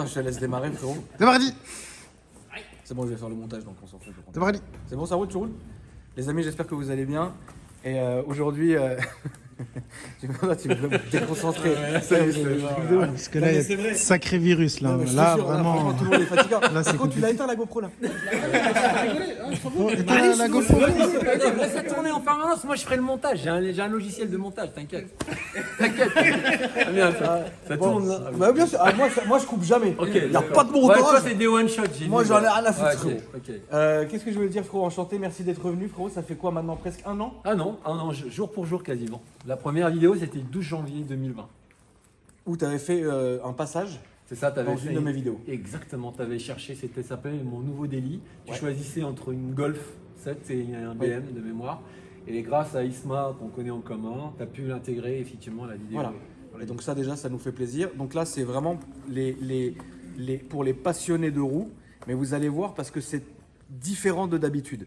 Je te laisse démarrer, frérot. C'est parti. C'est bon, je vais faire le montage, donc on s'en fout. C'est parti. C'est bon, ça roule, tu roules? Les amis, j'espère que vous allez bien. Et aujourd'hui, tu veux me déconcentrer. Parce que là, il y a un sacré virus. Là, Non, mais je te là jure, vraiment. tout le monde est fatigant. Là, c'est Par contre, tu l'as éteint la GoPro là. Éteins la GoPro. Laisse ça tourner en permanence, moi je ferai le montage, j'ai un logiciel de montage, t'inquiète. T'inquiète. Ah, bien, ça tourne là. Bah, bien sûr, moi je coupe jamais. Ok, Il n'y a d'accord. pas de Ouais, toi montage. c'est des one shot. Moi j'en ai rien à foutre, Ouais, frérot. ok. Qu'est-ce que je voulais dire, frérot? Enchanté, merci d'être revenu, frérot. Ça fait quoi maintenant? Presque un an? Ah non, jour pour jour quasiment. La première vidéo c'était le 12 janvier 2020. Où tu avais fait un passage C'est ça, t'avais dans fait une de mes vidéos. Exactement, t'avais cherché, ça s'appelait mon nouveau délit. Tu Ouais. choisissais entre une Golf 7 et un BM de mémoire. Et grâce à Isma, qu'on connaît en commun, tu as pu l'intégrer effectivement à la vidéo. Voilà. Et donc ça déjà, ça nous fait plaisir. Donc là, c'est vraiment pour les passionnés de roues. Mais vous allez voir parce que c'est différent de d'habitude.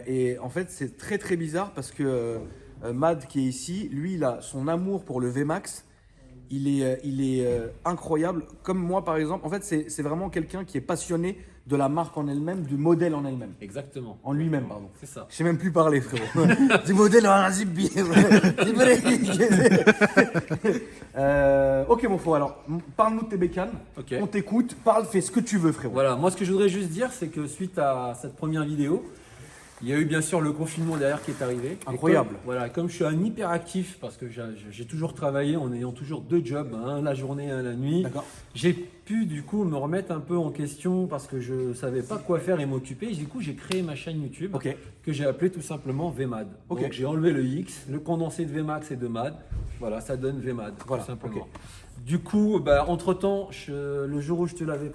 Et en fait, c'est très très bizarre parce que Mad qui est ici, lui, il a son amour pour le VMAX. Il est incroyable. Comme moi, par exemple. En fait, c'est vraiment quelqu'un qui est passionné de la marque en elle-même, du modèle en elle-même. Exactement. En lui-même, pardon. C'est ça. Je sais même plus parler, frérot. Du modèle en zippy. Ok, mon frérot. Alors, parle-nous de tes bécanes. Ok. On t'écoute. Parle, fais ce que tu veux, frérot. Voilà, moi ce que je voudrais juste dire, c'est que suite à cette première vidéo, il y a eu bien sûr le confinement derrière qui est arrivé. Et Incroyable. comme je suis un hyperactif, parce que j'ai toujours travaillé en ayant toujours deux jobs, un la journée, un la nuit, D'accord. j'ai pu du coup me remettre un peu en question parce que je ne savais pas quoi faire et m'occuper. Du coup, j'ai créé ma chaîne YouTube Ok. que j'ai appelée tout simplement VMAD. Ok. Donc j'ai enlevé le X, le condensé de VMAX et de MAD. Voilà, ça donne VMAD, Voilà, tout simplement. ok. Du coup, entre-temps, le jour où je te l'avais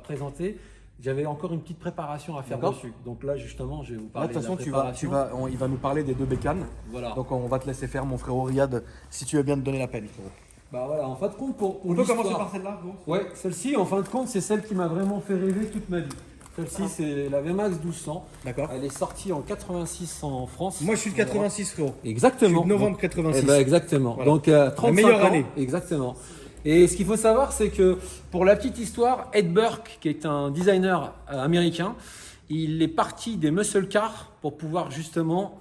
présenté, j'avais encore une petite préparation à faire D'accord. dessus. Donc là, justement, je vais vous Là, parler de toute façon, de la préparation. il va nous parler des deux bécanes. Voilà. Donc, on va te laisser faire, mon frérot Riyad, si tu veux bien te donner la peine, frérot. Bah voilà, en fin de compte, pour On peut l'histoire- commencer par celle-là, bon. Ouais, celle-ci, en fin de compte, c'est celle qui m'a vraiment fait rêver toute ma vie. Celle-ci, c'est la VMAX 1200. D'accord. Elle est sortie en 86 en France. Moi, je suis de 86, frérot. Exactement. Je suis de novembre Donc, 86. eh ben, exactement. Voilà. Donc 35 meilleure ans. année. Exactement. Et ce qu'il faut savoir, c'est que pour la petite histoire, Ed Burke, qui est un designer américain, il est parti des muscle cars pour pouvoir justement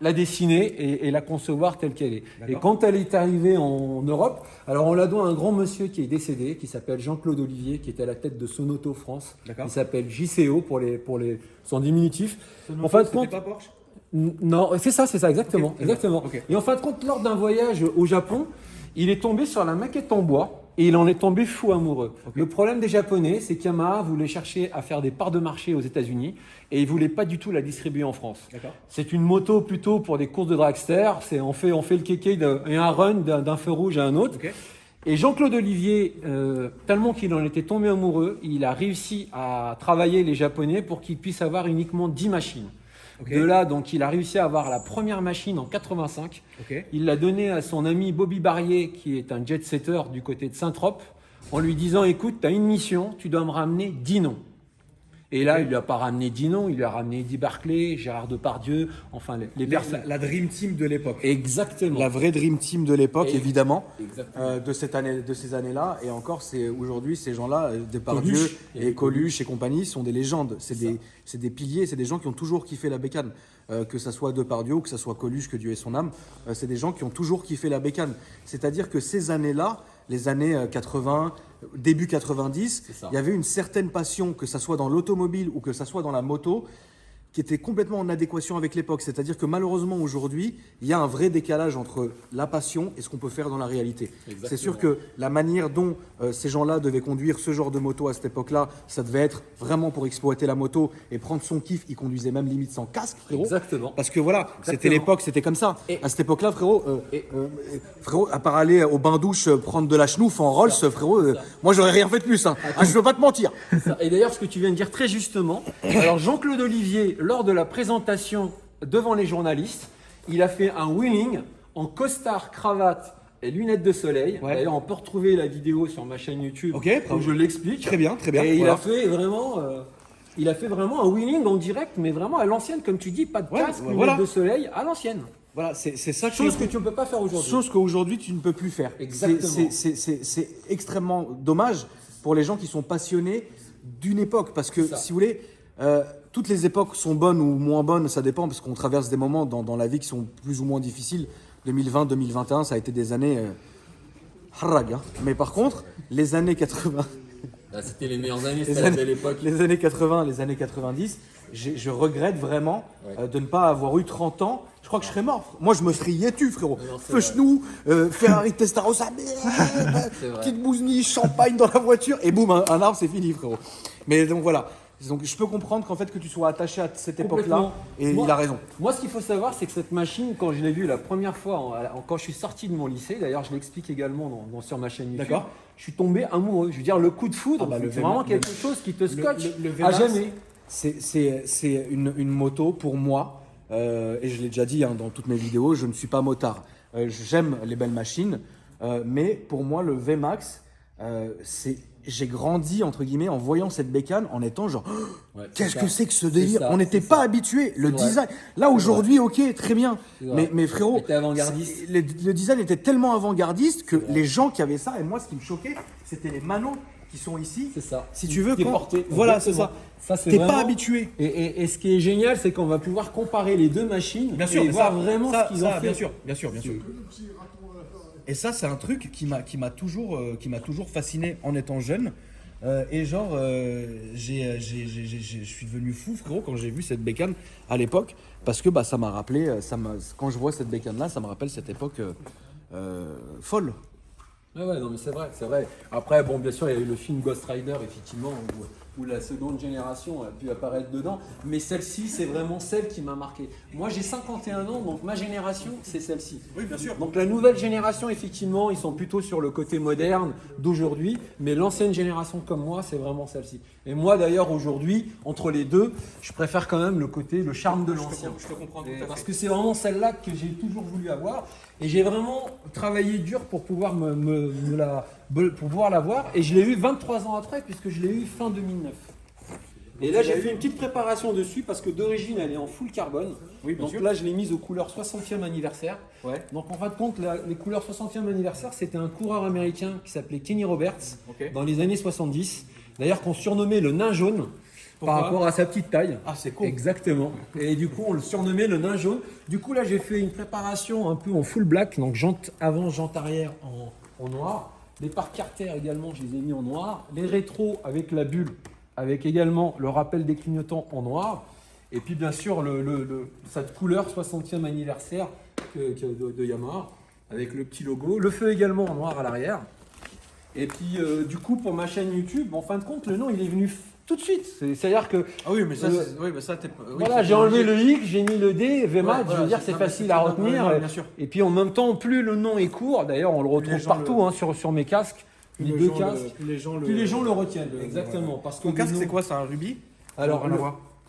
la dessiner et la concevoir telle qu'elle est. D'accord. Et quand elle est arrivée en Europe, alors on la doit à un grand monsieur qui est décédé, qui s'appelle Jean-Claude Olivier, qui était à la tête de Sonoto France. D'accord. Il s'appelle JCO pour son diminutif. En fin de compte, pas Porsche? non, c'est ça, exactement. Ok, exactement. ok. Et en fin de compte, lors d'un voyage au Japon, il est tombé sur la maquette en bois et il en est tombé fou amoureux. Ok. Le problème des Japonais, c'est qu'Yamaha voulait chercher à faire des parts de marché aux États-Unis et il voulait pas du tout la distribuer en France. D'accord. C'est une moto plutôt pour des courses de dragster. On fait le kéké et un run d'un feu rouge à un autre. Ok. Et Jean-Claude Olivier, tellement qu'il en était tombé amoureux, il a réussi à travailler les Japonais pour qu'ils puissent avoir uniquement 10 machines. Ok. De là, donc, il a réussi à avoir la première machine en 85. Ok. Il l'a donnée à son ami Bobby Barrier, qui est un jet-setter du côté de Saint-Trope, en lui disant, écoute, tu as une mission, tu dois me ramener 10 noms. Et là, il lui a pas ramené 10 noms, il lui a ramené Eddie Barclay, Gérard Depardieu, enfin les personnes. La Dream Team de l'époque. Exactement. La vraie Dream Team de l'époque, Et- évidemment. Exactement. De ces années-là. Et encore, aujourd'hui, ces gens-là, Depardieu Coluche. et Coluche et compagnie, sont des légendes. C'est des piliers, c'est des gens qui ont toujours kiffé la bécane. Que ça soit Depardieu ou que ça soit Coluche, que Dieu ait son âme. C'est des gens qui ont toujours kiffé la bécane. C'est-à-dire que ces années-là, les années 80, début 90, C'est ça. il y avait une certaine passion, que ça soit dans l'automobile ou que ça soit dans la moto, qui était complètement en adéquation avec l'époque. C'est-à-dire que malheureusement aujourd'hui, il y a un vrai décalage entre la passion et ce qu'on peut faire dans la réalité. Exactement. C'est sûr que la manière dont ces gens-là devaient conduire ce genre de moto à cette époque-là, ça devait être vraiment pour exploiter la moto et prendre son kiff. Ils conduisaient même limite sans casque, frérot. Exactement. Parce que voilà, c'était Exactement. l'époque, c'était comme ça. Et- À cette époque-là, frérot, à part aller au bain-douche, prendre de la chenouf en Rolls, frérot, moi j'aurais rien fait de plus. Hein. Ah, je veux pas te mentir. Ça. Et d'ailleurs, ce que tu viens de dire très justement, alors Jean-Claude Olivier, lors de la présentation devant les journalistes, il a fait un wheeling en costard, cravate et lunettes de soleil. Ouais. D'ailleurs, on peut retrouver la vidéo sur ma chaîne YouTube Ok, où je l'explique. Très bien, très bien. Et Voilà. il a fait vraiment un wheeling en direct, mais vraiment à l'ancienne, comme tu dis, pas de Ouais, casque, ouais, lunettes voilà. de soleil, à l'ancienne. Voilà, c'est ça Chose que tu ne peux pas faire aujourd'hui. Chose qu'aujourd'hui tu ne peux plus faire. Exactement. C'est extrêmement dommage pour les gens qui sont passionnés d'une époque. Parce que si vous voulez, toutes les époques sont bonnes ou moins bonnes, ça dépend, parce qu'on traverse des moments dans la vie qui sont plus ou moins difficiles. 2020, 2021, ça a été des années harag. Hein. Mais par contre, les années 80... C'était les meilleures années, c'était la belle époque. Les années 80, les années 90, je regrette vraiment de ne pas avoir eu 30 ans. Je crois que je serais mort. Moi, je me serais yétu, frérot. Feu-chenou, Ferrari Testarossa, petite bousnie, champagne dans la voiture, et boum, un arbre, c'est fini, frérot. Mais donc voilà. Donc je peux comprendre qu'en fait que tu sois attaché à cette époque-là, et il a raison. Moi, ce qu'il faut savoir, c'est que cette machine, quand je l'ai vue la première fois, quand je suis sorti de mon lycée, d'ailleurs, je l'explique également sur ma chaîne YouTube. D'accord. Je suis tombé amoureux. Je veux dire, le coup de foudre, c'est vraiment quelque chose qui te scotche à jamais. C'est une moto pour moi, et je l'ai déjà dit dans toutes mes vidéos, je ne suis pas motard. J'aime les belles machines, mais pour moi, le VMAX, j'ai grandi entre guillemets en voyant cette bécane, en étant genre qu'est-ce que c'est que ce délire. On n'était pas habitué. Le design. Là aujourd'hui, ok, très bien. Mais frérot, le design était tellement avant-gardiste que les gens qui avaient ça, et moi, ce qui me choquait, c'était les manos qui sont ici. C'est ça. Si tu veux, porté. Voilà, c'est ça. T'es pas habitué. Et ce qui est génial, c'est qu'on va pouvoir comparer les deux machines et voir vraiment ce qu'ils ont fait. Bien sûr. Et ça, c'est un truc qui m'a toujours fasciné en étant jeune. Et genre, je suis devenu fou, frérot, quand j'ai vu cette bécane à l'époque, parce que ça m'a rappelé, quand je vois cette bécane-là, ça me rappelle cette époque folle. Ouais, non, mais c'est vrai. Après, bon, bien sûr, il y a eu le film Ghost Rider, effectivement, où la seconde génération a pu apparaître dedans. Mais celle-ci, c'est vraiment celle qui m'a marqué. Moi, j'ai 51 ans, donc ma génération, c'est celle-ci. Oui, bien sûr. Donc la nouvelle génération, effectivement, ils sont plutôt sur le côté moderne d'aujourd'hui. Mais l'ancienne génération comme moi, c'est vraiment celle-ci. Et moi, d'ailleurs, aujourd'hui, entre les deux, je préfère quand même le charme de l'ancien. Je te comprends tout à fait. Parce que c'est vraiment celle-là que j'ai toujours voulu avoir. Et j'ai vraiment travaillé dur pour pouvoir pour pouvoir l'avoir. Et je l'ai eu 23 ans après, puisque je l'ai eu fin 2009. Et là, j'ai fait une petite préparation dessus parce que d'origine, elle est en full carbone. Oui, bien donc sûr. là, je l'ai mise aux couleurs 60e anniversaire. Ouais. Donc en fin de compte, les couleurs 60e anniversaire, c'était un coureur américain qui s'appelait Kenny Roberts dans les années 70. D'ailleurs, qu'on surnommait le nain jaune. Par rapport à sa petite taille. Ah, c'est cool. Exactement. Et du coup, on le surnommait le nain jaune. Du coup, là, j'ai fait une préparation un peu en full black. Donc, jante avant, jante arrière en noir. Les pare carter également, je les ai mis en noir. Les rétros avec la bulle, avec également le rappel des clignotants en noir. Et puis, bien sûr, cette couleur 60e anniversaire de Yamaha, avec le petit logo. Le feu également en noir à l'arrière. Et puis, du coup, pour ma chaîne YouTube, en fin de compte, le nom, il est venu tout de suite. C'est-à-dire que. Ah oui, mais ça, voilà, j'ai enlevé le X, j'ai mis le D, VMAX, voilà, je veux dire, c'est facile à retenir. Ouais, bien sûr. Et puis en même temps, plus le nom est court, d'ailleurs, on le retrouve partout sur mes casques, les deux casques, plus les gens le retiennent. Exactement. Parce que ton casque, c'est quoi? C'est un rubis? Alors,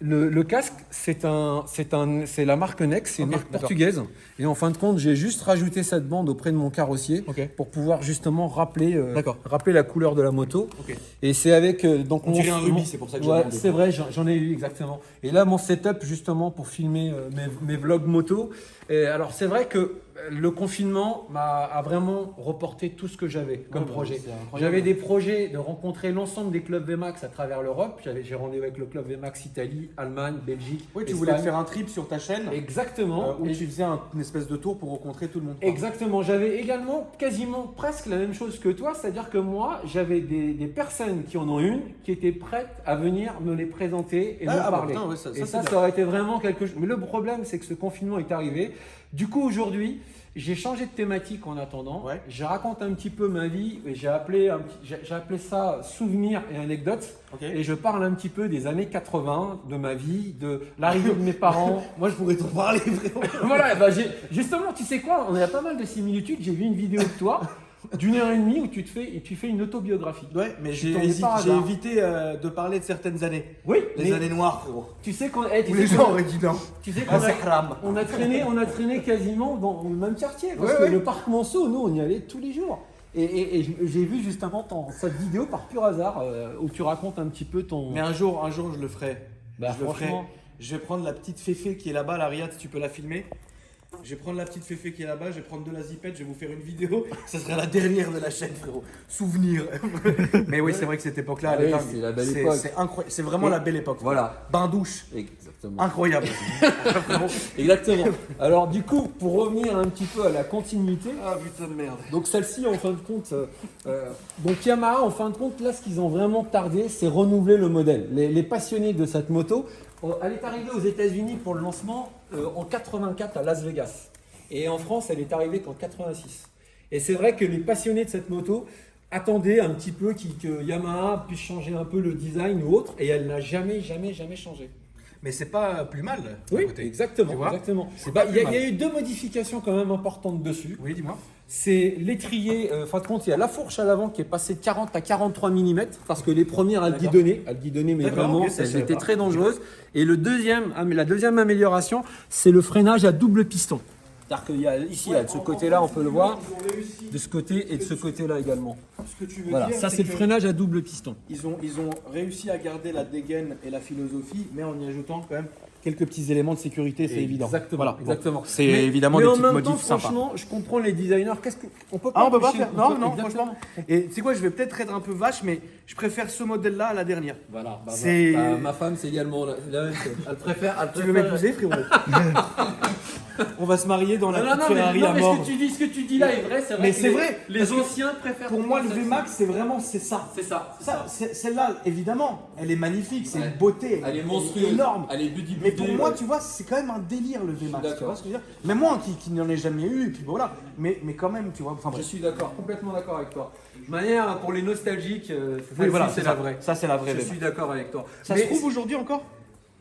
le casque, c'est la marque Nex, c'est une marque portugaise. Et en fin de compte, j'ai juste rajouté cette bande auprès de mon carrossier pour pouvoir justement rappeler la couleur de la moto. Et c'est avec donc on dirait un rubis, c'est pour ça que j'ai demandé. C'est vrai, j'en ai eu exactement. Et là, mon setup justement pour filmer mes vlogs moto. Et alors, c'est vrai que le confinement a vraiment reporté tout ce que j'avais comme projet. J'avais des projets de rencontrer l'ensemble des clubs VMAX à travers l'Europe. J'ai rendez-vous avec le club VMAX Italie, Allemagne, Belgique. Oui, tu Espagne. voulais faire un trip sur ta chaîne. Exactement. Où tu faisais une espèce de tour pour rencontrer tout le monde. Exactement. J'avais également quasiment presque la même chose que toi. C'est-à-dire que moi, j'avais des personnes qui en ont une, qui étaient prêtes à venir me les présenter et me parler. Putain, ouais, ça aurait été vraiment quelque chose. Mais le problème, c'est que ce confinement est arrivé. Du coup, aujourd'hui, j'ai changé de thématique en attendant. Ouais. Je raconte un petit peu ma vie et j'ai appelé ça souvenirs et anecdotes. Et je parle un petit peu des années 80, de ma vie, de l'arrivée de mes parents. Moi, je pourrais t'en parler vraiment. Voilà, justement, tu sais quoi, on a pas mal de similitudes. J'ai vu une vidéo de toi d'1h30 où tu fais une autobiographie. Ouais, mais j'ai évité de parler de certaines années. Oui, les années noires, frérot. Tu sais qu'on les gens auraient dit non. Tu sais qu'on a traîné quasiment dans le même quartier. Parce que le parc Monceau, nous, on y allait tous les jours. Et j'ai vu justement cette vidéo par pur hasard où tu racontes un petit peu ton. Mais un jour, je le ferai. Franchement. Je vais prendre la petite Féfé qui est là-bas, la Riyad, si tu peux la filmer. Je vais prendre la petite Féfé qui est là-bas, je vais prendre de la zipette, je vais vous faire une vidéo. Ça sera la dernière de la chaîne, frérot. Souvenir. Mais oui, c'est vrai que cette époque-là, elle est dingue. C'est la belle époque. C'est incroyable. C'est vraiment la belle époque. Voilà. Bain douche. Exactement. Incroyable. Exactement. Alors du coup, pour revenir un petit peu à la continuité, Ah putain de merde. donc celle-ci en fin de compte, donc Yamaha en fin de compte, là ce qu'ils ont vraiment tardé, c'est renouveler le modèle. Les passionnés de cette moto, elle est arrivée aux États-Unis pour le lancement en 84 à Las Vegas. Et en France, elle est arrivée qu'en 86. Et c'est vrai que les passionnés de cette moto attendaient un petit peu que Yamaha puisse changer un peu le design ou autre, et elle n'a jamais changé. Mais c'est pas plus mal. Oui, d'un côté. exactement. Tu vois exactement. C'est Bah, pas Il y, plus a- il y a mal. eu deux modifications quand même importantes dessus. Oui, dis-moi. C'est l'étrier, fin de compte, il y a la fourche à l'avant qui est passée de 40 à 43 mm parce que les premières elles guidonnaient, mais D'accord, vraiment ok, ça, je elles savais étaient pas. très dangereuses. Et la deuxième amélioration, c'est le freinage à double piston. C'est-à-dire qu'il y a ici, là, de ce côté-là, on peut le voir, de ce côté et de ce côté-là également. Ce que tu veux Voilà, dire, ça c'est le que freinage à double piston. Ils ont réussi à garder la dégaine et la philosophie, mais en y ajoutant quand même quelques petits éléments de sécurité, c'est évident. Exactement. Voilà, bon. exactement. C'est Mais- évidemment mais des en petites même modifs temps, sympas. franchement, je comprends les designers. Ah, on peut pas empêcher- faire. Non, non, exactement. franchement. Et tu sais quoi, je vais peut-être être un peu vache, mais je préfère ce modèle-là à la dernière. Voilà. C'est- Ma femme, c'est également la même chose. Elle préfère. Tu veux m'épouser, frérot? On va se marier dans la petite Ferrari à mais mort. ce que tu dis là est vrai, c'est vrai. Mais que c'est vrai, Les parce que anciens préfèrent. Pour moi, le celle-ci. VMAX, c'est vraiment c'est ça. C'est ça. Celle-là, évidemment, elle est magnifique, c'est Ouais. une beauté. Elle est monstrueuse. énorme. Elle est buddy. Mais pour moi, tu vois, c'est quand même un délire le VMAX. Tu d'accord. vois ce que je veux dire? Même moi qui n'en ai jamais eu, et puis voilà. Mais quand même, tu vois. Enfin Je bref. suis d'accord, complètement d'accord avec toi. De manière, pour les nostalgiques, Oui, voilà, c'est la vraie. Ça, c'est la vraie Je VMAX. suis d'accord avec toi. Ça Mais- se trouve aujourd'hui encore?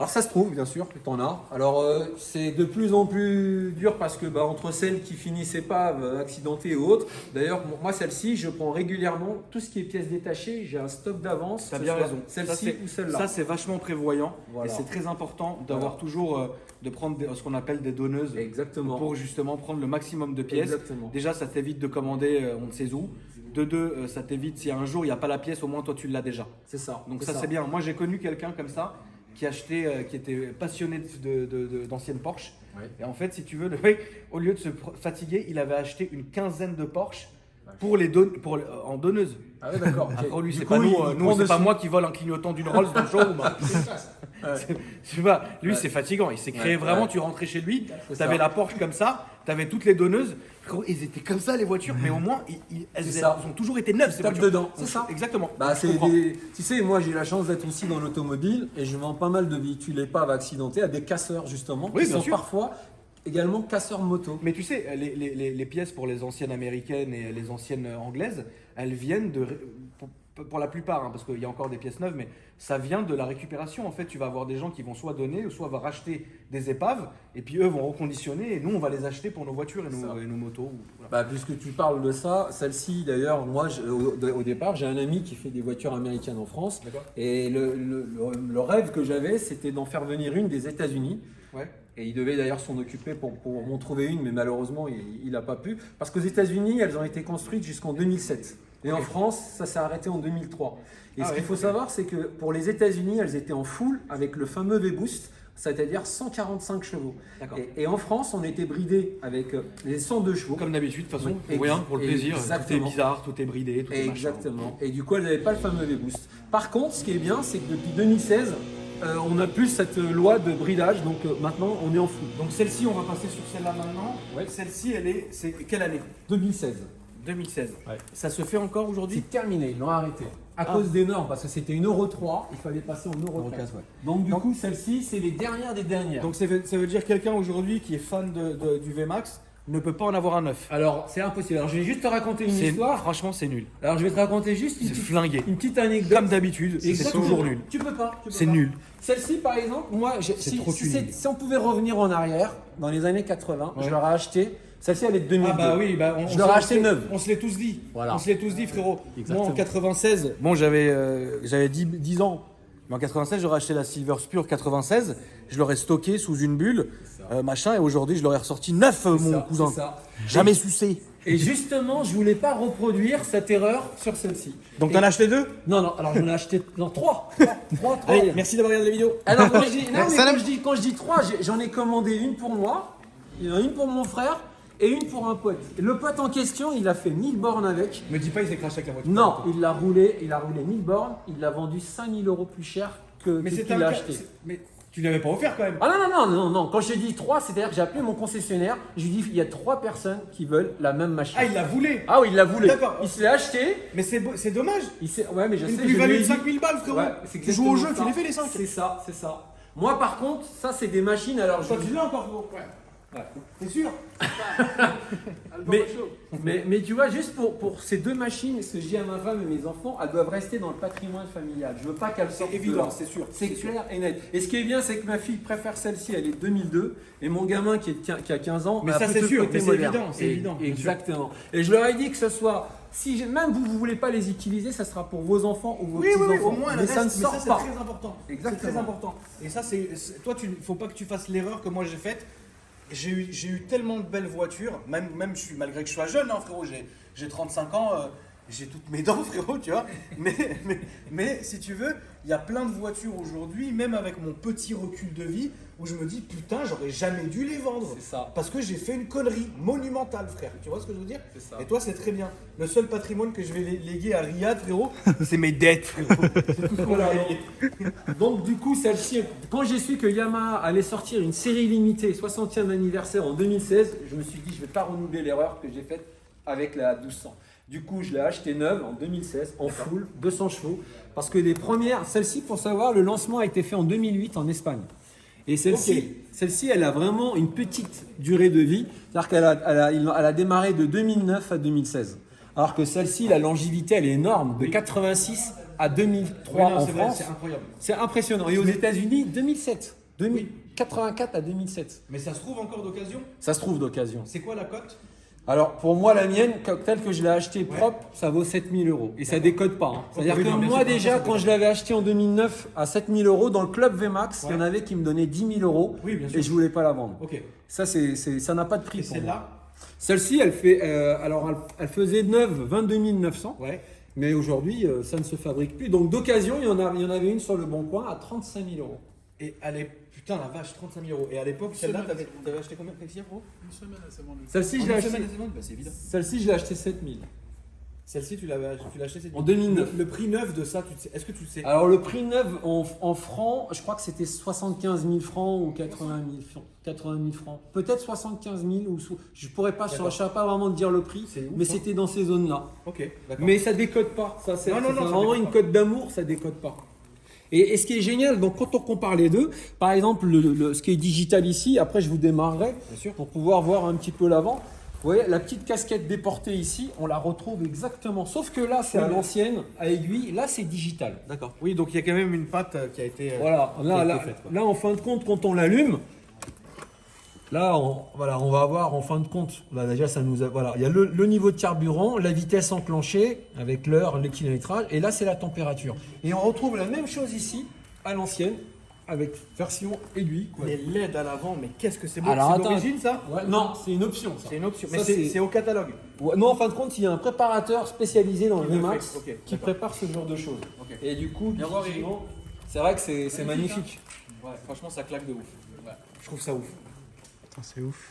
Alors ça se trouve, bien sûr, t'en as. Alors c'est de plus en plus dur parce que entre celles qui finissaient pas accidentées ou autres. D'ailleurs, moi celle-ci, je prends régulièrement tout ce qui est pièces détachées. J'ai un stock d'avance. T'as que bien ce soit raison. Celle-ci ou celle-là. Ça, c'est vachement prévoyant. Voilà. Et c'est très important d'avoir toujours, de prendre ce qu'on appelle des donneuses. Exactement. Pour justement prendre le maximum de pièces. Exactement. Déjà, ça t'évite de commander on ne sait où. De deux, ça t'évite si un jour il n'y a pas la pièce, au moins toi tu l'as déjà. C'est ça. Donc ça c'est bien. Moi j'ai connu quelqu'un comme ça qui achetait, qui était passionné d'anciennes Porsche. Ouais. Et en fait, si tu veux, le mec, au lieu de se fatiguer, il avait acheté une quinzaine de Porsche pour en donneuse. Ah ouais, d'accord. ok. Après lui, Du c'est coup, pas nous, il nous prend c'est pas dessus. moi qui vole un clignotant d'une Rolls dans le showroom. Je sais pas, lui c'est fatigant. Il s'est créé vraiment, tu rentrais chez lui, C'est t'avais ça. la Porsche comme ça, t'avais toutes les donneuses. Frérot, ils étaient comme ça les voitures, mais au moins elles C'est ça. ont toujours été neuves ces Tape voitures. dedans, c'est ça. Exactement. Bah, Je c'est comprends. tu sais, moi j'ai la chance d'être aussi dans l'automobile et je vends pas mal de véhicules épaves accidentés à des casseurs justement Oui, qui bien sont sûr. parfois également casseurs moto. Mais tu sais, les pièces pour les anciennes américaines et les anciennes anglaises, elles viennent pour la plupart, hein, parce qu'il y a encore des pièces neuves, mais ça vient de la récupération. En fait, tu vas avoir des gens qui vont soit donner, ou soit va racheter des épaves, et puis eux vont reconditionner, et nous, on va les acheter pour nos voitures et nos motos. Voilà. Bah, puisque tu parles de ça, celle-ci d'ailleurs, moi au départ j'ai un ami qui fait des voitures américaines en France D'accord. et le rêve que j'avais c'était d'en faire venir une des États-Unis. Ouais. Et il devait d'ailleurs s'en occuper pour m'en trouver une, mais malheureusement il n'a pas pu. Parce qu'aux États-Unis, elles ont été construites jusqu'en 2007. Et en France, ça s'est arrêté en 2003. Et ce qu'il faut savoir, c'est que pour les États-Unis, elles étaient en full avec le fameux V-Boost, c'est-à-dire 145 chevaux. D'accord. Et en France, on était bridé avec les 102 chevaux. Comme d'habitude, de toute façon, Oui, pour rien, pour le plaisir. Tout est exactement. bizarre, tout est bridé, tout est machin. Exactement. Et du coup, elles n'avaient pas le fameux V-Boost. Par contre, ce qui est bien, c'est que depuis 2016, on n'a plus cette loi de bridage, donc maintenant on est en full. Donc celle-ci, on va passer sur celle-là maintenant. Ouais. Celle-ci, c'est quelle année? 2016. 2016. Ouais. Ça se fait encore aujourd'hui? C'est terminé, ils l'ont arrêté. À cause des normes, parce que c'était une Euro 3, il fallait passer en Euro 4. 4, ouais. Donc du coup, celle-ci, c'est les dernières des dernières. Donc ça veut dire quelqu'un aujourd'hui qui est fan du VMAX ne peut pas en avoir un neuf. Alors, c'est impossible. Alors, je vais juste te raconter une histoire. Franchement, c'est nul. Alors, je vais te raconter juste C'est flingué. une petite anecdote. Comme d'habitude, c'est Exactement. toujours nul. Tu peux pas. C'est nul. Celle-ci, par exemple, moi, trop tuning. si on pouvait revenir en arrière, dans les années 80, je l'aurais acheté. Celle-ci, elle est de 2002. Ah bah oui, bah Je l'aurais acheté neuve. On se l'est tous dit. Voilà. On se l'est tous dit, frérot. Exactement. Moi, en 96, bon, j'avais 10 ans. Mais en 96, j'aurais acheté la Silver Spur 96. Je l'aurais stocké sous une bulle, machin. Et aujourd'hui, je l'aurais ressorti neuf, mon ça, cousin. c'est ça. Jamais sucé. Et justement, je voulais pas reproduire cette erreur sur celle-ci. Donc, t'en as acheté deux? Non, alors j'en ai acheté trois. Trois. Allez, merci d'avoir regardé la vidéo. Alors quand je dis, non, mais Salam. quand je dis 3, j'en ai commandé une pour moi Il y en a une pour mon frère et une pour un pote. Et le pote en question, il a fait 1000 bornes avec. Me dis pas, il s'est craché avec la voiture. Non, il a roulé 1000 bornes. Il l'a vendu 5000 € plus cher que Mais ce c'est qu'il a acheté. Mais tu l'avais pas offert quand même. Ah non. Quand j'ai dit 3, c'est-à-dire que j'ai appelé mon concessionnaire. Je lui ai dit, il y a 3 personnes qui veulent la même machine. Ah, il la voulait. Ah oui, il l'a voulu. D'accord. Il se l'est acheté. Mais c'est dommage. Ouais, mais je Une sais. je plus-value lui ai de dit- 5000 balles, frérot. Ouais, c'est Tu joues au jeu, exactement tu les ça. fais les 5. C'est ça. Moi, par contre, ça, c'est des machines. Alors, Toi, tu l'as encore, frérot. Ouais. T'es sûr? Mais tu vois, juste pour ces 2 machines, ce que je dis à ma femme et mes enfants, elles doivent rester dans le patrimoine familial. Je veux pas qu'elles sortent. Évident, de là. c'est sûr. C'est clair et net. Et ce qui est bien, c'est que ma fille préfère celle-ci, elle est 2002, et mon gamin qui a 15 ans, Mais a ça, plutôt c'est le sûr, côté mais c'est moderne. évident, c'est évident, bien sûr. Exactement. Et je leur ai dit que ce soit, si même vous ne voulez pas les utiliser, ça sera pour vos enfants ou vos Oui, petits-enfants. au moins, mais ça ne reste, sort mais ça, pas. c'est très important. Exactement. C'est très important. Et ça, toi, faut pas que tu fasses l'erreur que moi j'ai faite. J'ai eu tellement de belles voitures, même malgré que je sois jeune, hein, frérot, j'ai 35 ans, j'ai toutes mes dents, frérot, tu vois. Mais si tu veux, il y a plein de voitures aujourd'hui, même avec mon petit recul de vie, où je me dis, putain, j'aurais jamais dû les vendre. C'est ça. Parce que j'ai fait une connerie monumentale, frère. Tu vois ce que je veux dire? C'est ça. Et toi, c'est très bien. Le seul patrimoine que je vais léguer à Riyad, frérot, c'est mes dettes, frérot. C'est tout ce qu'on Voilà, a légué. Donc du coup, celle-ci, quand j'ai su que Yamaha allait sortir une série limitée 60e anniversaire en 2016, je me suis dit, je ne vais pas renouveler l'erreur que j'ai faite avec la 1200. Du coup, je l'ai acheté neuve en 2016, en full, 200 chevaux. Parce que les premières, celle-ci, pour savoir, le lancement a été fait en 2008 en Espagne. Et celle-ci, elle a vraiment une petite durée de vie. C'est-à-dire qu'elle a démarré de 2009 à 2016. Alors que celle-ci, la longévité, elle est énorme, de 86 à 2003 Oui, non, en c'est vrai, France. c'est incroyable. C'est impressionnant. Et aux États-Unis, 2007. 84 à 2007. Mais ça se trouve encore d'occasion? Ça se trouve d'occasion. C'est quoi la cote? Alors, pour moi, la mienne, telle que je l'ai achetée propre, ça vaut 7000 €. Et ça décode pas. Hein. C'est-à-dire Oui, que non, bien moi, sûr, déjà, ça décode. quand je l'avais acheté en 2009 à 7000 €, dans le club VMAX, il y en avait qui me donnaient 10 000 €. Oui, bien sûr. Et je voulais pas la vendre. Ok. Ça, ça n'a pas de prix. Et pour moi. celle-là? Celle-ci, elle fait, elle faisait neuve 22 900. Ouais. Mais aujourd'hui, ça ne se fabrique plus. Donc d'occasion, il y en avait une sur le Bon Coin à 35 000 €. Et putain la vache, 35 000 €. Et à l'époque, celle-là, t'avais acheté combien, Alexia, gros? Une semaine, elle s'est vendue. Celle-ci, En je l'ai une acheté. semaine, elle s'est vendue? Bah, c'est évident. Celle-ci, je l'ai acheté 7 000. Celle-ci, tu l'as acheté En 2009. Le prix neuf de ça, est-ce que tu le sais? Alors le prix neuf en francs, je crois que c'était 75 000 francs ou 80 000 francs. Peut-être 75 000 ou je pourrais pas, je ne saurais pas vraiment te dire le prix, C'est ouf, mais hein. c'était dans ces zones-là. Ok, d'accord. Mais ça décode pas. Ça, c'est Non, c'est ça vraiment décode une pas. cote d'amour, ça décode pas. Et ce qui est génial, donc quand on compare les deux, par exemple ce qui est digital ici, après je vous démarrerai Bien sûr. pour pouvoir voir un petit peu l'avant. Vous voyez, la petite casquette déportée ici, on la retrouve exactement. Sauf que là, c'est à l'ancienne, à aiguille. Là, c'est digital. D'accord. Oui, donc il y a quand même une patte qui a été. Voilà, qui a là, été faite, quoi. là, en fin de compte, quand on l'allume, là, on va avoir en fin de compte, là, déjà, ça nous a, voilà, il y a le niveau de carburant, la vitesse enclenchée avec l'heure, le kilométrage, et là, c'est la température. Et on retrouve la même chose ici, à l'ancienne, avec version aiguille. Quoi. Les LED à l'avant, mais qu'est-ce que c'est beau. Alors, C'est attends. d'origine, ça? Ouais, non, c'est une option. Ça. C'est une option. Ça, Mais c'est au catalogue. Ouais, non, en fin de compte, il y a un préparateur spécialisé dans le Qui le VMAX fait, ok, qui d'accord. prépare ce genre de choses. Ok. Et du coup, Viens voir, effectivement, c'est vrai que c'est magnifique. Ouais, franchement, ça claque de ouf. Ouais. Je trouve ça ouf. Putain, c'est ouf.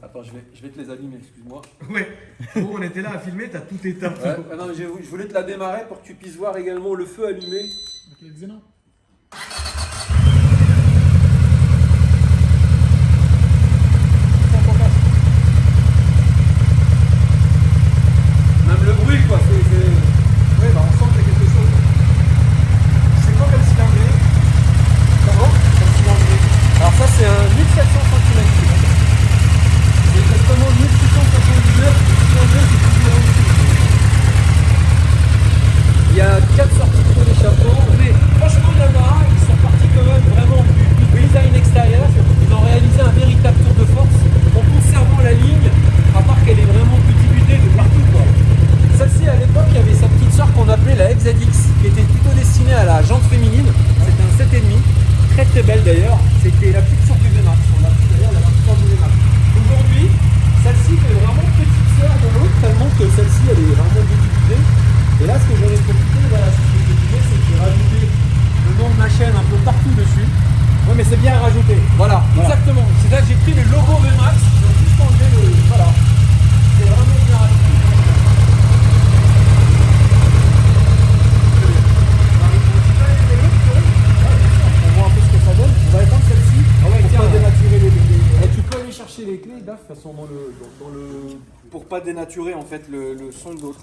Attends, je vais te les allumer, excuse-moi. Ouais. Nous, on était là à filmer, t'as tout éteint. Ouais, ah non, mais je voulais te la démarrer pour que tu puisses voir également le feu allumé. Avec les xénons. Même le bruit, quoi. Ouais, bah, on sent qu'il y a quelque chose. C'est quoi comme cylindrée? Comment Comme cylindrée. Alors, ça, c'est un 1700 cm3. C'est exactement 1679. Il y a 4 sorties de d'échappement. Mais franchement, Yamaha, ils sont partis quand même vraiment du design extérieur. Ils ont réalisé un véritable tour de force en conservant la ligne, à part qu'elle est vraiment plus débutée de partout, quoi. Celle-ci, à l'époque, il y avait sa petite sœur qu'on appelait la FZX, qui était plutôt destinée à la jante féminine. C'était un 7,5, très très belle d'ailleurs. C'était la petite sœur du VMAX. On l'a pris d'ailleurs la petite sœur du VMAX. Aujourd'hui, celle-ci fait vraiment petite sœur de l'autre, tellement que celle-ci, elle est vraiment débutée. Et là, ce que j'en ai profité, voilà, ce que j'ai fait, c'est que j'ai rajouté le nom de ma chaîne un peu partout dessus. Ouais, mais c'est bien rajouté. Voilà, exactement. C'est là que j'ai pris le logo Pour pas dénaturer en fait le son de l'autre.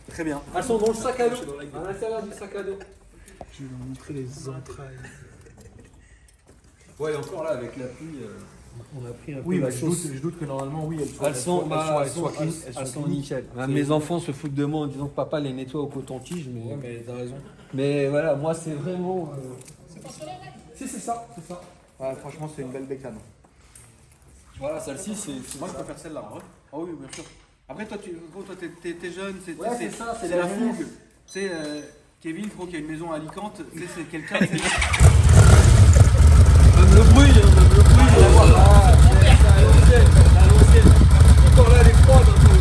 Très bien. Elles sont dans le sac à dos, à l'intérieur du sac à dos. Je vais leur montrer les entrailles. Ouais, encore là, avec la pluie. On a pris un Oui, peu bah, la je sauce. doute que normalement, oui, Elles sont clean, elles sont nickel. Mes enfants se foutent de moi en disant que papa les nettoie au coton-tige, mais, Ouais, mais t'as raison. mais voilà, moi c'est vraiment. Si, c'est ça. Ouais, franchement, c'est une belle bécane. Voilà, celle-ci, c'est. Moi, je préfère celle-là. Hein. Ah oui, bien sûr. Après, toi, t'es jeune, c'est Ouais, c'est ça, c'est la la fougue. jeunesse. Tu sais, Kevin, gros, qui a une maison à Alicante, tu sais, c'est quelqu'un. tu sais, Même le bruit, même le bruit. C'est à l'ancienne. Encore là, elle est froide un peu.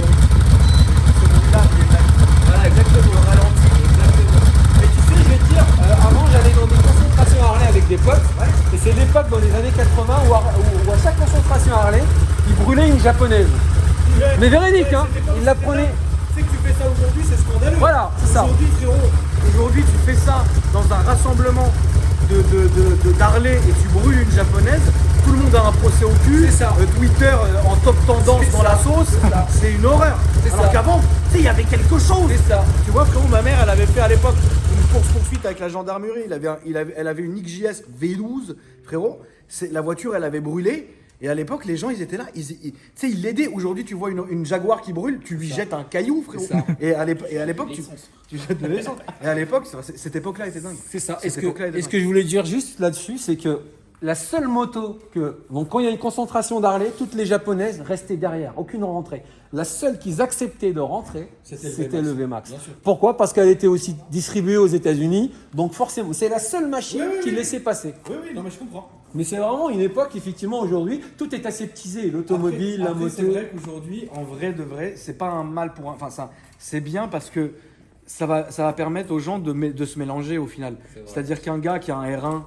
Voilà, exactement. Le ralenti, exactement. Et tu sais, je vais te dire, avant j'allais dans des concentrations Harley avec des potes, et c'est l'époque dans les années 80 où à chaque concentration Harley, ils brûlaient une japonaise. Mais véridique, hein, ils la prenaient. Tu sais que tu fais ça aujourd'hui, c'est scandaleux. Voilà, c'est ça. Aujourd'hui, frérot, aujourd'hui, tu fais ça dans un rassemblement d'Harley et tu brûles une japonaise. Tout le monde a un procès au cul. C'est ça. Twitter en top tendance dans la sauce. C'est une horreur. C'est Alors ça. qu'avant, tu sais, il y avait quelque chose. C'est ça. Tu vois, frérot, ma mère, elle avait fait à l'époque une course-poursuite avec la gendarmerie. Elle avait une XJS V12, frérot. La voiture, elle avait brûlé. Et à l'époque, les gens, ils étaient là. Tu sais, ils l'aidaient. Aujourd'hui, tu vois une Jaguar qui brûle, tu lui jettes un caillou, frérot. C'est ça. Et à l'époque, tu jettes de l'essence. Et à l'époque, cette époque-là était dingue. C'est ça. Cette Et ce époque-là était que dingue. je voulais dire juste là-dessus, c'est que la seule moto que, donc quand il y a une concentration d'Harley, toutes les japonaises restaient derrière, aucune rentrée. La seule qu'ils acceptaient de rentrer, c'était le VMAX. Pourquoi? Parce qu'elle était aussi distribuée aux États-Unis, donc forcément, c'est la seule machine qui laissait passer. Oui, non, mais je comprends. Mais c'est vraiment une époque, effectivement, aujourd'hui, tout est aseptisé, l'automobile, la Après, moto. c'est vrai qu'aujourd'hui, en vrai de vrai, c'est pas un mal pour un. Enfin, ça, c'est bien parce que ça va permettre aux gens de se mélanger au final. C'est-à-dire qu'un gars qui a un R1.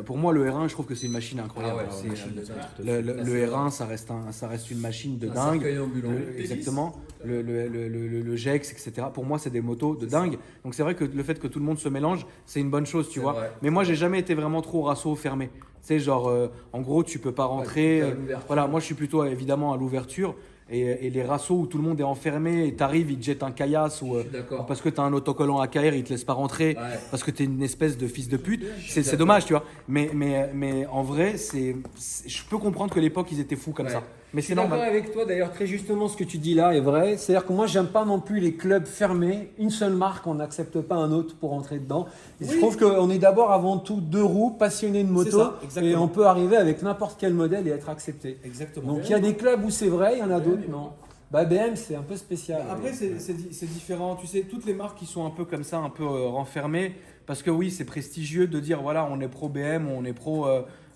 Pour moi, le R1, je trouve que c'est une machine incroyable. Ah ouais, C'est- une machine de dingue. le R1, ça reste une machine de dingue. cercueil ambulant. Exactement. Le GEX, etc. Pour moi, c'est des motos de dingue. Donc c'est vrai que le fait que tout le monde se mélange, c'est une bonne chose, tu C'est vois. vrai. Mais moi, j'ai jamais été vraiment trop rasso fermé. Tu sais, genre, en gros, tu peux pas rentrer. t'es à l'ouverture. Voilà, moi, je suis plutôt évidemment à l'ouverture. Et les rassos où tout le monde est enfermé et t'arrives, ils te jettent un caillasse ou d'accord. parce que t'as un autocollant AKR, ils te laissent pas rentrer Ouais. parce que t'es une espèce de fils de pute. C'est dommage, tu vois. Mais en vrai, je peux comprendre que l'époque, ils étaient fous comme Ouais. ça. Mais Je c'est suis d'accord normal. avec toi, d'ailleurs, très justement, ce que tu dis là est vrai. C'est-à-dire que moi, j'aime pas non plus les clubs fermés. Une seule marque, on n'accepte pas un autre pour entrer dedans. Et je trouve qu'on est d'abord, avant tout, deux roues, passionnés de moto. ça, exactement. Et on peut arriver avec n'importe quel modèle et être accepté. Exactement. Donc, il y a des clubs où c'est vrai, il y en a d'autres, non. Bah, BM, c'est un peu spécial. Après, c'est différent. Tu sais, toutes les marques qui sont un peu comme ça, un peu renfermées, parce que oui, c'est prestigieux de dire voilà, on est pro BM, on est pro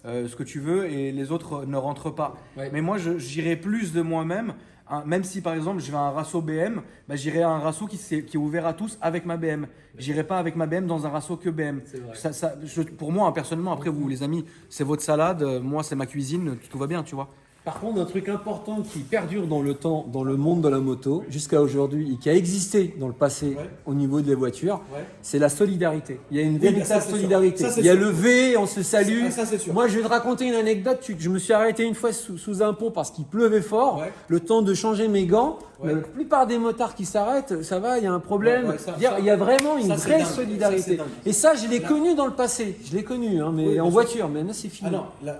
ce que tu veux, et les autres ne rentrent pas. Ouais. Mais moi, j'irais plus de moi-même. Hein, même si par exemple je vais à un rasso BM, bah, j'irai à un rasso qui est ouvert à tous avec ma BM. J'irai pas avec ma BM dans un rasso que BM. C'est vrai. Pour moi, hein, personnellement, après vous les amis, c'est votre salade, moi c'est ma cuisine, tout va bien, tu vois. Par contre, un truc important qui perdure dans le temps, dans le monde de la moto, jusqu'à aujourd'hui, et qui a existé dans le passé Ouais. au niveau des voitures, Ouais. c'est la solidarité. Il y a une bah, ça, véritable c'est sûr. solidarité. Ça, c'est Il y a sûr. le V, on se salue. Ça, c'est sûr. Moi, je vais te raconter une anecdote. Je me suis arrêté une fois sous un pont parce qu'il pleuvait fort. Ouais. Le temps de changer mes gants. Ouais. La plupart des motards qui s'arrêtent, ça va, il y a un problème. Ouais, ça- il y a vraiment une ça, c'est vraie dingue. Ça, solidarité. c'est dingue. Et ça, je l'ai connu dans le passé. Je l'ai connu, hein, mais Oui, bien en sûr. voiture. Mais là, c'est fini. Ah non,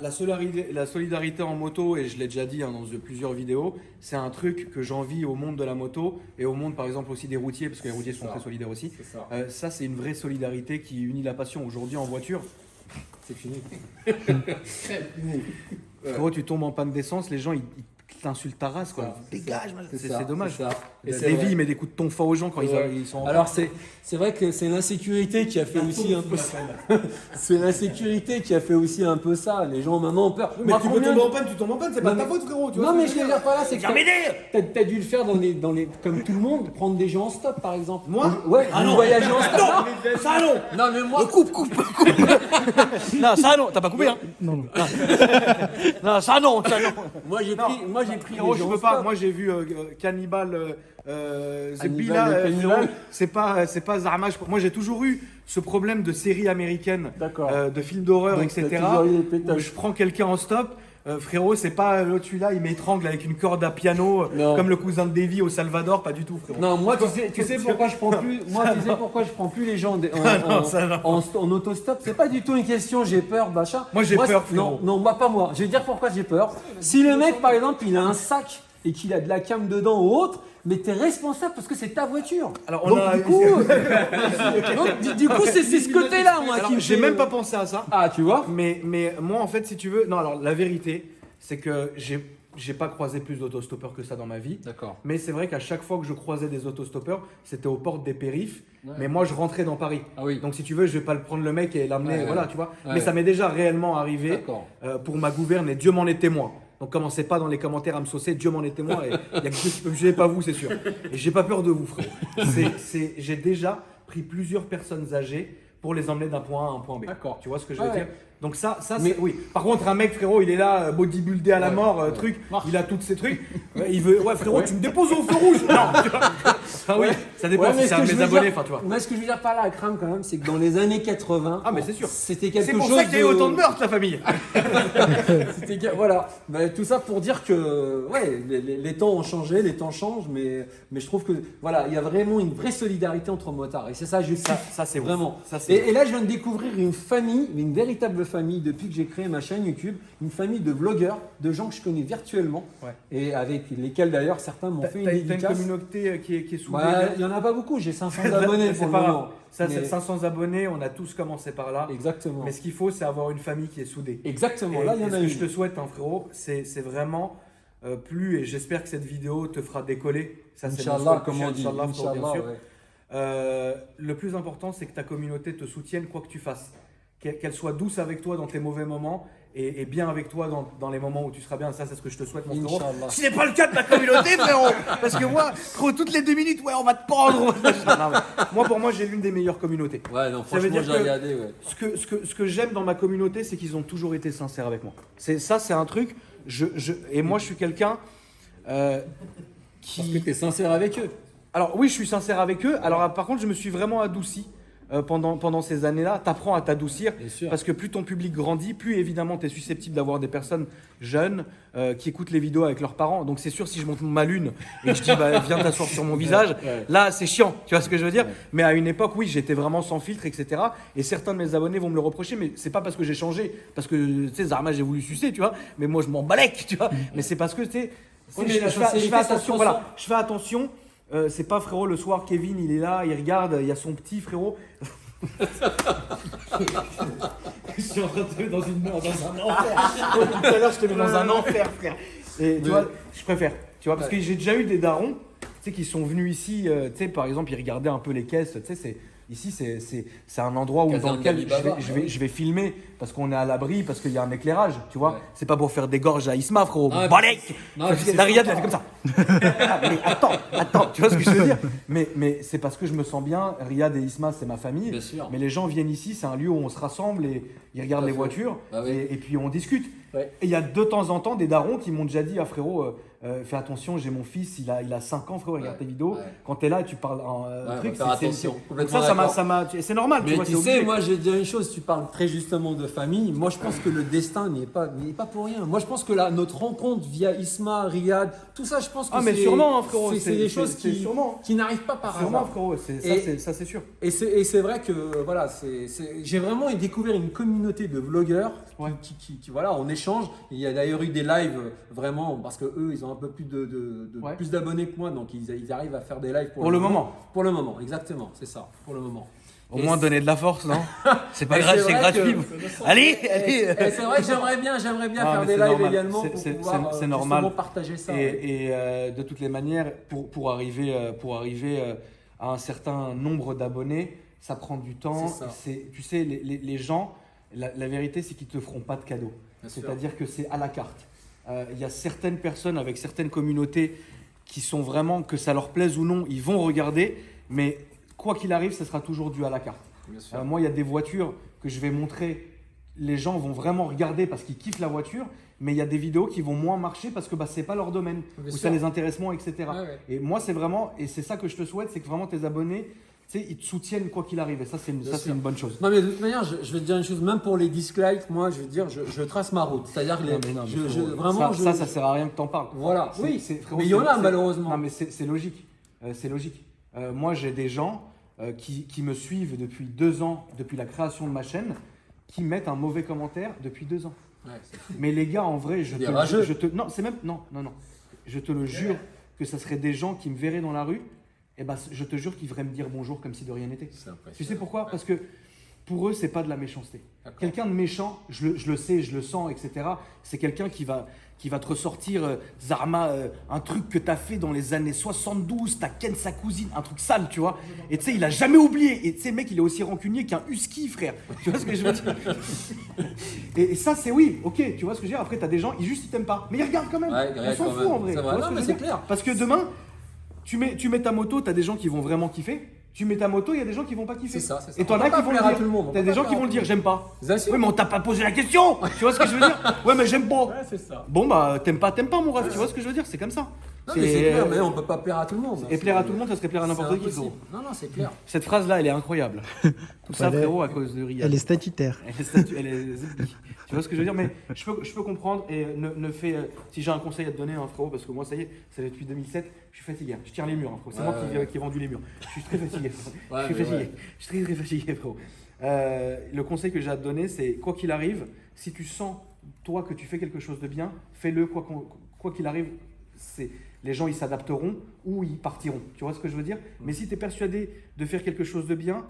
la solidarité en moto, et je l'ai déjà dit hein, dans plusieurs vidéos, c'est un truc que j'envie au monde de la moto et au monde par exemple aussi des routiers, parce que les routiers sont très solidaires aussi. C'est ça. Ça, c'est une vraie solidarité qui unit la passion. Aujourd'hui en voiture, C'est fini. frérot, tu tombes en panne d'essence, les gens ils t'insultent ta race, quoi. Dégage, man. ça, c'est dommage. c'est ça. Et c'est Lévi, vrai. il met des coups de tonfa aux gens quand ils sont en Alors c'est vrai que c'est l'insécurité qui a fait aussi un peu ça. C'est l'insécurité qui a fait aussi un peu ça. Les gens maintenant ont peur. Mais Moi, tu peux combien tomber de- en panne, tu tombes en panne, c'est Non, pas de ta mais- faute, frérot. Tu vois Non ce mais que je veux veux dire dire pas là, c'est que Viens m'aider. t'as dû le faire comme tout le monde, prendre des gens en stop par exemple. Moi Ouais, Ah vous non. voyagez en stop. Non, ça non. Non mais moi, Coupe. Non, ça non, t'as pas coupé, hein Non, ça non. moi j'ai pris Frérot, les je gens peux en pas. stop. Moi, j'ai vu Cannibal Hannibal le Cannibal. frérot, c'est pas Zahma. Moi, j'ai toujours eu ce problème de séries américaines, D'accord. de films d'horreur, Donc, etc. t'as toujours eu les pétages. Où je prends quelqu'un en stop. frérot, c'est pas l'autre celui-là, il m'étrangle avec une corde à piano Non. comme le cousin de Davy au Salvador, pas du tout, frérot. Non, moi, tu sais pourquoi je prends plus. Moi, tu sais pourquoi je prends plus les gens en autostop. C'est pas du tout une question. J'ai peur, machin. Moi, j'ai peur, Non, frérot. non, moi pas moi. Je vais dire pourquoi j'ai peur. Si le mec, par exemple, il a un sac et qu'il a de la cam dedans ou autre, mais t'es responsable parce que c'est ta voiture. Alors, on Donc, a. du coup, du coup, c'est ce côté-là, moi, Alors, qui me j'ai fait- même pas pensé à ça. Ah, tu vois. Mais moi, en fait, si tu veux. Non, alors, la vérité, c'est que j'ai pas croisé plus d'autostoppeurs que ça dans ma vie. D'accord. Mais c'est vrai qu'à chaque fois que je croisais des autostoppeurs, c'était aux portes des périphes. Ouais. Mais moi, je rentrais dans Paris. Ah oui. Donc, si tu veux, je vais pas le prendre le mec et l'amener. Ouais, Voilà, ouais. tu vois. Ouais. Mais ça m'est déjà réellement arrivé D'accord. pour ma gouverne et Dieu m'en est témoin. Donc, commencez pas dans les commentaires à me saucer. Dieu m'en est témoin. Et il y a que Dieu qui peut me juger, pas vous, c'est sûr. Et j'ai pas peur de vous, frérot. J'ai déjà pris plusieurs personnes âgées pour les emmener d'un point A à un point B. D'accord. Tu vois ce que je veux Ah ouais. dire? Donc ça Mais- c'est oui. Par contre, un mec, frérot, il est là, bodybuildé à la Ouais, mort, ouais. truc, Marche. il a tous ces trucs. Il veut, ouais, frérot, tu me déposes au feu rouge. Non, tu vois. Enfin, oui, ça dépend Ouais, si mais c'est ce un que de je mes veux abonnés, dire- enfin, tu vois. Moi, ce que je veux dire par là, à Crème, quand même, c'est que dans les années 80, Ah, mais c'est sûr. c'était quelque C'est chose. pour ça qu'il y a eu de- autant de meurtres, la famille. Voilà, bah, tout ça pour dire que ouais, les temps ont changé, les temps changent, mais je trouve que voilà, il y a vraiment une vraie solidarité entre motards et c'est ça, je Ça, c'est ouf. vraiment. Ça, c'est Et là, je viens de découvrir une famille, mais une véritable famille depuis que j'ai créé ma chaîne YouTube, une famille de vlogueurs, de gens que je connais virtuellement Ouais. et avec lesquels d'ailleurs certains m'ont fait une T'as une dédicace. communauté qui est soudée. Ouais, il y en a pas beaucoup, j'ai 500 abonnés C'est pour le pas grave. moment. Ça, Mais- c'est 500 abonnés, on a tous commencé par là. Exactement. Mais ce qu'il faut, c'est avoir une famille qui est soudée. Exactement. Et- Là, il y et en ce a que une. je te souhaite, hein, frérot, c'est vraiment plus, et j'espère que cette vidéo te fera décoller. Ça, c'est mon Inch'Allah, souhait, comme on dit. Inch'Allah, frérot, bien Inch'Allah, sûr. ouais. Le plus important, c'est que ta communauté te soutienne quoi que tu fasses. Qu'elle soit douce avec toi dans tes mauvais moments et bien avec toi dans les moments où tu seras bien. Ça, c'est ce que je te souhaite, mon frérot. Inch'Allah. Ce n'est pas le cas de ma communauté, frérot. Parce que moi, frérot, toutes les 2 minutes, ouais, on va te prendre. Non, mais moi, pour moi, j'ai l'une des meilleures communautés. Ouais, non, Ça veut franchement, dire j'ai que- regardé, ouais. Ce que j'aime dans ma communauté, c'est qu'ils ont toujours été sincères avec moi. Ça, c'est un truc. Et moi, je suis quelqu'un Parce que qui. tu es sincère avec eux. Alors oui, je suis sincère avec eux. Alors par contre, je me suis vraiment adouci pendant ces années-là. T'apprends à t'adoucir Bien sûr. parce que plus ton public grandit, plus évidemment tu es susceptible d'avoir des personnes jeunes qui écoutent les vidéos avec leurs parents. Donc c'est sûr, si je monte ma lune et que je dis bah, viens t'asseoir sur mon visage, ouais. là c'est chiant. Tu vois ce que je veux dire? Ouais. Mais à une époque, oui, j'étais vraiment sans filtre, etc. Et certains de mes abonnés vont me le reprocher, mais c'est pas parce que j'ai changé, parce que tu sais, Zarma, j'ai voulu sucer, tu vois. Mais moi, je m'en balèque, tu vois. Mais c'est parce que tu sais. Oui, mais je la fais sincérité, ça se attention, ressent. voilà, je fais attention. C'est pas frérot le soir, Kevin il est là, il regarde, il y a son petit frérot. Je suis en train de te mettre dans un enfer. Tout à l'heure je te mets dans un enfer, frère. Et tu vois, je préfère. Tu vois, parce que j'ai déjà eu des darons, tu sais, qui sont venus ici. Tu sais, par exemple, ils regardaient un peu les caisses. Tu sais, ici c'est un endroit où dans Caserne lequel d'Alibaba, je vais filmer parce qu'on est à l'abri, parce qu'il y a un éclairage. Tu vois, Ouais. c'est pas pour faire des gorges à Isma, frérot. Ah, Balèque. non, mais c'est La Riyad, elle fait comme ça. Mais attends, tu vois ce que je veux dire? Mais c'est parce que je me sens bien. Riyad et Isma, c'est ma famille. Bien sûr. Mais les gens viennent ici, c'est un lieu où on se rassemble et ils regardent Tout à les fait. voitures Bah oui. et puis on discute. Ouais. Et il y a de temps en temps des darons qui m'ont déjà dit ah frérot, fais attention, j'ai mon fils, il a 5 ans, frérot, regarde Ouais. tes vidéos. Ouais. Quand t'es là, tu parles un Ouais, truc. faut faire attention. Donc Complètement ça d'accord. m'a, c'est normal. Mais vois, tu c'est sais, obligé. moi je vais te dire une chose, tu parles très justement de famille. Moi je pense que le destin n'y est pas pour rien. Moi je pense que là, notre rencontre via Isma, Riyad, tout ça, je pense que Ah mais c'est sûrement, hein, frérot. c'est des choses c'est sûrement. qui n'arrivent pas par Sûrement, hasard. frérot. Et- Ça, c'est sûr. Et c'est vrai que voilà, j'ai vraiment découvert une communauté de vlogueurs Ouais. qui, voilà, on échange. Il y a d'ailleurs eu des lives vraiment parce que eux, ils ont un peu plus Ouais. plus d'abonnés que moi, donc ils arrivent à faire des lives Pour le moment. Pour le moment, exactement, c'est ça, pour le moment. Au Et moins donner de la force, non? C'est pas Et grave, c'est c'est vrai gratuit. que- Allez, Et allez. c'est vrai que j'aimerais bien Ah, faire mais des c'est lives normal. également pour C'est pouvoir normal. justement partager ça. Et de toutes les manières, pour arriver à un certain nombre d'abonnés, ça prend du temps. C'est ça. Tu sais, les gens, la vérité, c'est qu'ils te feront pas de cadeaux. Bien sûr. C'est-à-dire que c'est à la carte. Il y a certaines personnes avec certaines communautés qui sont vraiment, que ça leur plaise ou non, ils vont regarder, mais quoi qu'il arrive, ça sera toujours dû à la carte. Bien sûr. Moi, il y a des voitures que je vais montrer, les gens vont vraiment regarder parce qu'ils kiffent la voiture, mais il y a des vidéos qui vont moins marcher parce que c'est pas leur domaine, Bien ou sûr. ça les intéresse moins, etc. Ouais, ouais. Et moi, c'est vraiment, et c'est ça que je te souhaite, c'est que vraiment tes abonnés, tu tu sais, ils te soutiennent quoi qu'il arrive. Et ça, c'est une bonne chose. Non, mais de toute manière, je vais te dire une chose, même pour les dislikes, moi, je veux dire, je trace ma route. C'est-à-dire que Vraiment, ça sert à rien que t'en parles. Voilà, oui, frérot, mais il y en a malheureusement. Non, mais c'est logique. C'est logique. Moi, j'ai des gens qui me suivent depuis 2 ans, depuis la création de ma chaîne, qui mettent un mauvais commentaire depuis 2 ans. Ouais, mais les gars, en vrai, non, c'est même non. Je te le jure que ça serait des gens qui me verraient dans la rue. Et ben, je te jure qu'ils devraient me dire bonjour comme si de rien n'était. Tu sais pourquoi? Parce que pour eux, c'est pas de la méchanceté. Quelqu'un de méchant, je le sais, je le sens, etc. C'est quelqu'un qui va te ressortir, Zarma, un truc que tu as fait dans les années 72, t'as ken sa cousine, un truc sale, tu vois. Et tu sais, il a jamais oublié. Et tu sais, mec, il est aussi rancunier qu'un husky, frère. Tu vois ce que je veux dire? Et ça, c'est oui, ok, tu vois ce que je veux dire. Après, tu as des gens, ils t'aiment pas. Mais ils regardent quand même. Ils s'en foutent en vrai. Non, mais c'est clair. Parce que demain, tu mets ta moto, tu as des gens qui vont vraiment kiffer. Tu mets ta moto, il y a des gens qui vont pas kiffer. C'est ça. Et t'en as qui vont le dire. T'as des gens qui vont le dire, j'aime pas. Oui, mais on t'a pas posé la question. Tu vois ce que je veux dire? Ouais, mais j'aime pas. Ouais, c'est ça. Bon, bah, t'aimes pas mon rêve. Tu vois ce que je veux dire? C'est comme ça. Non, mais c'est clair, mais on peut pas plaire à tout le monde. Et plaire à tout le monde, ça serait plaire à n'importe qui. Non, c'est clair. Cette phrase-là, elle est incroyable. Tout ça, frérot, à cause de Riyad. Elle est statutaire. Elle est tu vois ce que je veux dire? Mais je peux comprendre et ne fais. Si j'ai un conseil à te donner, hein, frérot, parce que moi, ça y est, ça fait depuis 2007, je suis fatigué. Je tiens les murs, hein, frérot. C'est moi qui ai vendu les murs. Je suis très fatigué. Je suis fatigué. Je suis très fatigué, frérot. Le conseil que j'ai à te donner, c'est quoi qu'il arrive, si tu sens, toi, que tu fais quelque chose de bien, fais-le quoi qu'il arrive. Les gens, ils s'adapteront ou ils partiront. Tu vois ce que je veux dire? Mais si tu es persuadé de faire quelque chose de bien,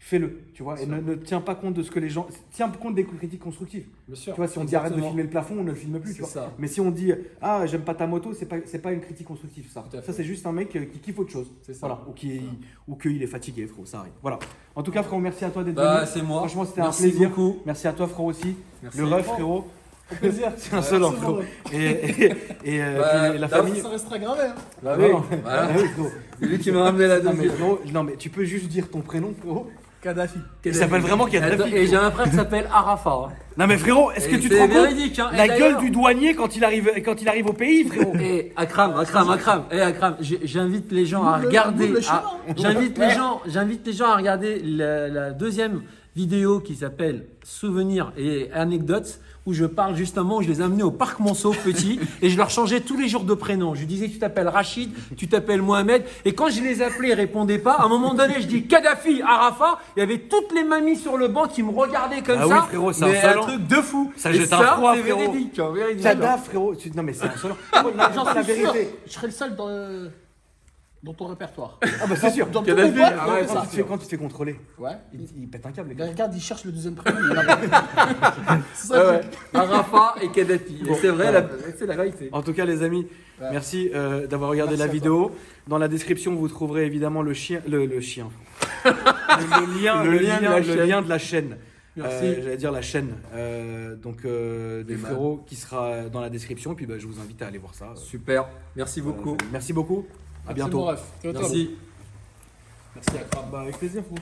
fais-le, tu vois, et ne tiens pas compte de ce que les gens... Tiens compte des critiques constructives. Bien sûr. Tu vois, si on dit arrête de filmer le plafond, on ne le filme plus, tu vois. Ça. Mais si on dit ah, j'aime pas ta moto, c'est pas une critique constructive, ça. Ça, c'est juste un mec qui kiffe autre chose. C'est ça. Voilà. Ou qu'il est fatigué, frérot, ça arrive. Voilà. En tout cas, frérot, merci à toi d'être venu. C'est moi. Franchement, c'était un plaisir. Beaucoup. Merci à toi, frérot, aussi. Merci. Le ref, frérot. Au plaisir. C'est insolent, frérot. Et la famille. Ça restera gravé. Hein. Bah oui. Voilà. C'est lui qui m'a ramené la deuxième. Non, mais tu peux juste dire ton prénom, frérot. Kadhafi. Il s'appelle vraiment Kadhafi. Et j'ai un frère qui s'appelle Arafat. Non mais frérot, est-ce que tu te rends compte hein. la gueule du douanier quand il arrive au pays, frérot? Et Akram, j'invite les gens à regarder. J'invite les gens à regarder la deuxième vidéo qui s'appelle Souvenirs et anecdotes, où je parle justement, où je les ai amenés au parc Monceau petit et je leur changeais tous les jours de prénom. Je disais tu t'appelles Rachid, tu t'appelles Mohamed, et quand je les appelais, ils répondaient pas. À un moment donné, je dis Kadhafi, Arafat, il y avait toutes les mamies sur le banc qui me regardaient comme ça. Oui, frérot, c'est un truc de fou. Ça jette un froid, c'est frérot. véridique. Kadhafi, frérot. Non mais c'est insolent. La vérité. Je serais le seul dans ton répertoire. Ah bah c'est sûr. Quand tu te fais contrôler, ouais. il pète un câble. Regarde, il cherche le deuxième prénom. C'est ça. Arafat et Kadhafi. C'est vrai, c'est la vérité. En tout cas, les amis, merci d'avoir regardé la vidéo. Dans la description, vous trouverez évidemment le lien de la chaîne. J'allais dire la chaîne des frérots qui sera dans la description. Et puis je vous invite à aller voir ça. Super. Merci beaucoup. Merci beaucoup. À bientôt. Merci. Merci à Kram. Avec plaisir, frérot.